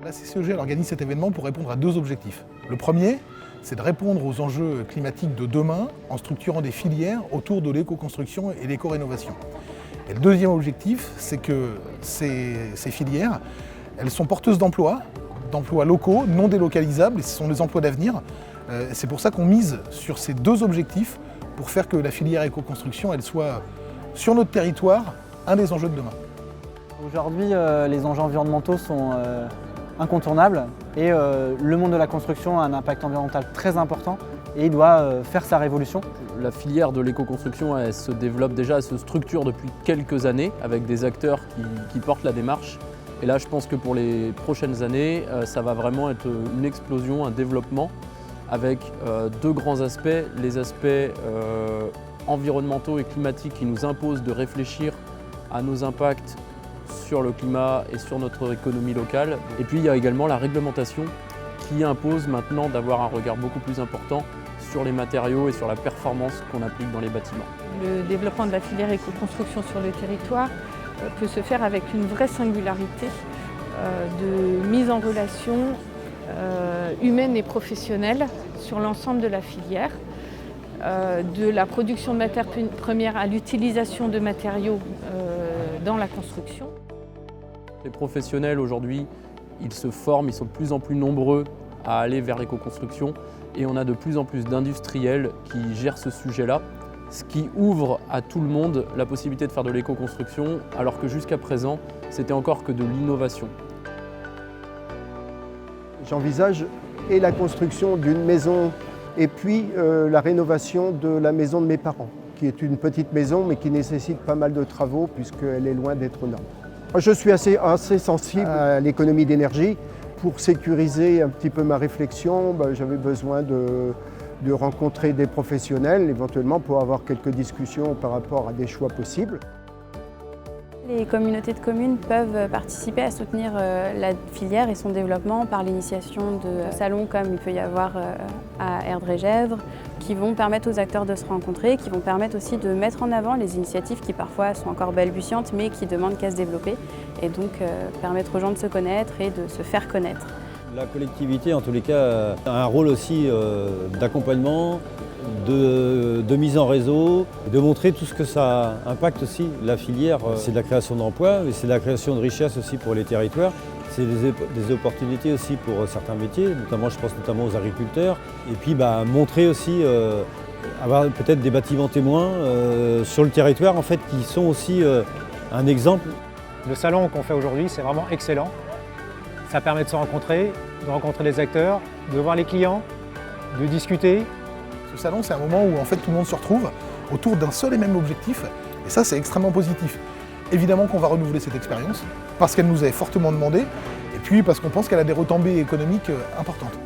La CCEG organise cet événement pour répondre à deux objectifs. Le premier, c'est de répondre aux enjeux climatiques de demain en structurant des filières autour de l'éco-construction et l'éco-rénovation. Et le deuxième objectif, c'est que ces filières, elles sont porteuses d'emplois locaux, non délocalisables, et ce sont des emplois d'avenir. C'est pour ça qu'on mise sur ces deux objectifs pour faire que la filière éco-construction, elle soit sur notre territoire un des enjeux de demain. Aujourd'hui, les enjeux environnementaux sont incontournables et le monde de la construction a un impact environnemental très important et il doit faire sa révolution. La filière de l'éco-construction, elle se développe déjà, elle se structure depuis quelques années avec des acteurs qui portent la démarche. Et là, je pense que pour les prochaines années, ça va vraiment être une explosion, un développement avec deux grands aspects. Les aspects environnementaux et climatiques qui nous imposent de réfléchir à nos impacts sur le climat et sur notre économie locale. Et puis il y a également la réglementation qui impose maintenant d'avoir un regard beaucoup plus important sur les matériaux et sur la performance qu'on applique dans les bâtiments. Le développement de la filière éco-construction sur le territoire peut se faire avec une vraie singularité de mise en relation humaine et professionnelle sur l'ensemble de la filière, de la production de matières premières à l'utilisation de matériaux dans la construction. Les professionnels aujourd'hui, ils se forment, ils sont de plus en plus nombreux à aller vers l'éco-construction et on a de plus en plus d'industriels qui gèrent ce sujet-là, ce qui ouvre à tout le monde la possibilité de faire de l'éco-construction alors que jusqu'à présent, c'était encore que de l'innovation. J'envisage et la construction d'une maison et puis la rénovation de la maison de mes parents, qui est une petite maison mais qui nécessite pas mal de travaux puisqu'elle est loin d'être neuve. Je suis assez sensible à l'économie d'énergie. Pour sécuriser un petit peu ma réflexion, j'avais besoin de rencontrer des professionnels, éventuellement pour avoir quelques discussions par rapport à des choix possibles. Les communautés de communes peuvent participer à soutenir la filière et son développement par l'initiation de salons comme il peut y avoir à Erdre-et-Gèvres, qui vont permettre aux acteurs de se rencontrer, qui vont permettre aussi de mettre en avant les initiatives qui parfois sont encore balbutiantes mais qui demandent qu'à se développer et donc permettre aux gens de se connaître et de se faire connaître. La collectivité en tous les cas a un rôle aussi d'accompagnement, de mise en réseau, de montrer tout ce que ça impacte aussi. La filière, c'est de la création d'emplois, mais c'est de la création de richesses aussi pour les territoires. C'est des opportunités aussi pour certains métiers, notamment je pense notamment aux agriculteurs. Et puis montrer aussi, avoir peut-être des bâtiments témoins sur le territoire en fait, qui sont aussi un exemple. Le salon qu'on fait aujourd'hui, c'est vraiment excellent. Ça permet de se rencontrer, de rencontrer les acteurs, de voir les clients, de discuter. Ce salon, c'est un moment où en fait tout le monde se retrouve autour d'un seul et même objectif, et ça c'est extrêmement positif. Évidemment qu'on va renouveler cette expérience, parce qu'elle nous est fortement demandée, et puis parce qu'on pense qu'elle a des retombées économiques importantes.